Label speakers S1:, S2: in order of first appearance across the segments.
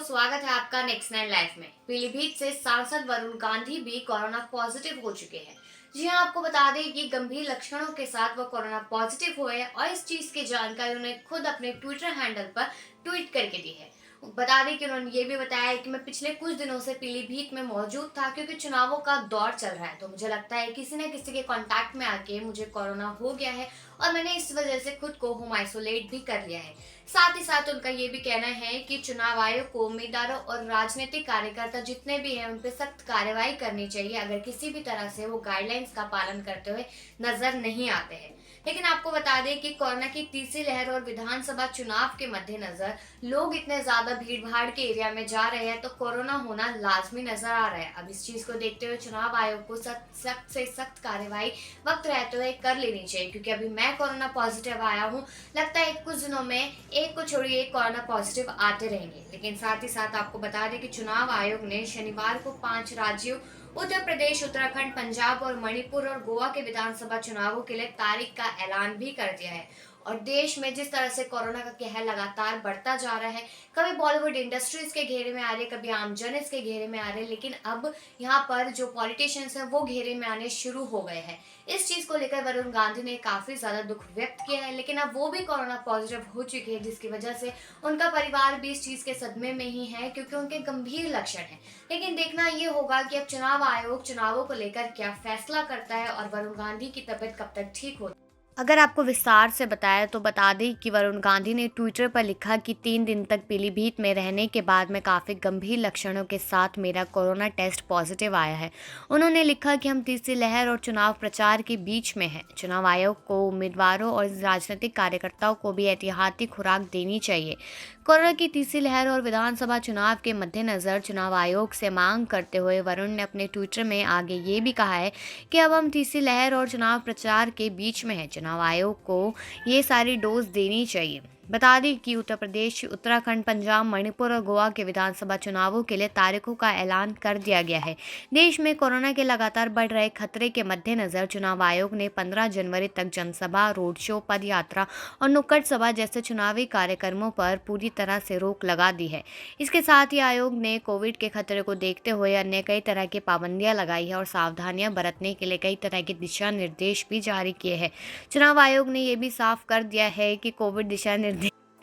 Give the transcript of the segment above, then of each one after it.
S1: स्वागत है आपका नेक्स्ट 9 लाइफ में। पीलीभीत से सांसद वरुण गांधी भी कोरोना पॉजिटिव हो चुके हैं। जी हां, आपको बता दें कि गंभीर लक्षणों के साथ वो कोरोना पॉजिटिव हुए हैं और इस चीज की जानकारी उन्हें खुद अपने ट्विटर हैंडल पर ट्वीट करके दी है। बता दें कि उन्होंने ये भी बताया है कि मैं पिछले कुछ दिनों से पीलीभीत में मौजूद था क्योंकि चुनावों का दौर चल रहा है, तो मुझे लगता है किसी न किसी के कांटेक्ट में आके मुझे कोरोना हो गया है और मैंने इस वजह से खुद को होम आइसोलेट भी कर लिया है। साथ ही साथ उनका ये भी कहना है कि चुनाव आयोग को उम्मीदवारों और राजनीतिक कार्यकर्ता जितने भी हैं उन पर सख्त कार्रवाई करनी चाहिए अगर किसी भी तरह से वो गाइडलाइंस का पालन करते हुए नजर नहीं आते हैं। लेकिन आपको बता दें कि कोरोना की तीसरी लहर और विधानसभा चुनाव के मद्देनजर लोग इतने ज्यादा भीड़ भाड़ के एरिया में जा रहे हैं तो कोरोना होना लाजमी नजर आ रहा है। अब इस चीज को देखते हुए चुनाव आयोग को सख्त से सख्त कार्रवाई वक्त रहते हुए कर लेनी चाहिए, क्योंकि अभी मैं कोरोना पॉजिटिव आया हूँ, लगता है कुछ दिनों में एक को छोड़िए कोरोना पॉजिटिव आते रहेंगे। लेकिन साथ ही साथ आपको बता दें कि चुनाव आयोग ने शनिवार को 5 राज्यों उत्तर प्रदेश, उत्तराखंड, पंजाब और मणिपुर और गोवा के विधानसभा चुनावों के लिए तारीख का ऐलान भी कर दिया है। और देश में जिस तरह से कोरोना का कहर लगातार बढ़ता जा रहा है, कभी बॉलीवुड इंडस्ट्री इसके घेरे में आ रही है, कभी आमजन इसके घेरे में आ रहे हैं, लेकिन अब यहाँ पर जो पॉलिटिशियंस हैं वो घेरे में आने शुरू हो गए हैं। इस चीज को लेकर वरुण गांधी ने काफी ज्यादा दुख व्यक्त किया है, लेकिन अब वो भी कोरोना पॉजिटिव हो चुके हैं, जिसकी वजह से उनका परिवार भी इस चीज के सदमे में ही है क्योंकि उनके गंभीर लक्षण हैं। लेकिन देखना ये होगा कि अब चुनाव आयोग चुनावों को लेकर क्या फैसला करता है और वरुण गांधी की तबीयत कब तक ठीक होती है। अगर आपको विस्तार से बताया तो बता दें कि वरुण गांधी ने ट्विटर पर लिखा कि 3 दिन तक पीलीभीत में रहने के बाद में काफ़ी गंभीर लक्षणों के साथ मेरा कोरोना टेस्ट पॉजिटिव आया है। उन्होंने लिखा कि हम तीसरी लहर और चुनाव प्रचार के बीच में हैं। चुनाव आयोग को उम्मीदवारों और राजनीतिक कार्यकर्ताओं को भी एहतियाती खुराक देनी चाहिए। कोरोना की तीसरी लहर और विधानसभा चुनाव के मद्देनजर चुनाव आयोग से मांग करते हुए वरुण ने अपने ट्विटर में आगे ये भी कहा है कि अब हम तीसरी लहर और चुनाव प्रचार के बीच में हैं। चुनाव आयोग को ये सारी डोज देनी चाहिए। बता दें कि उत्तर प्रदेश, उत्तराखंड, पंजाब, मणिपुर और गोवा के विधानसभा चुनावों के लिए तारीखों का ऐलान कर दिया गया है। देश में कोरोना के लगातार बढ़ रहे खतरे के मद्देनजर चुनाव आयोग ने 15 जनवरी तक जनसभा, रोड शो, पद यात्रा और नुक्कड़ सभा जैसे चुनावी कार्यक्रमों पर पूरी तरह से रोक लगा दी है। इसके साथ ही आयोग ने कोविड के खतरे को देखते हुए अन्य कई तरह की पाबंदियां लगाई है और सावधानियां बरतने के लिए कई तरह के दिशा निर्देश भी जारी किए हैं। चुनाव आयोग ने यह भी साफ कर दिया है कि कोविड दिशा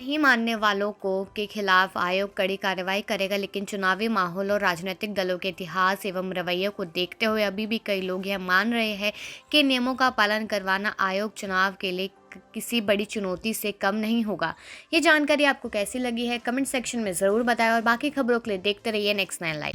S1: नहीं मानने वालों के खिलाफ आयोग कड़ी कार्रवाई करेगा, लेकिन चुनावी माहौल और राजनीतिक दलों के इतिहास एवं रवैये को देखते हुए अभी भी कई लोग यह मान रहे हैं कि नियमों का पालन करवाना आयोग चुनाव के लिए किसी बड़ी चुनौती से कम नहीं होगा। ये जानकारी आपको कैसी लगी है कमेंट सेक्शन में ज़रूर बताएं और बाकी खबरों के लिए देखते रहिए नेक्स्ट 9 लाइव।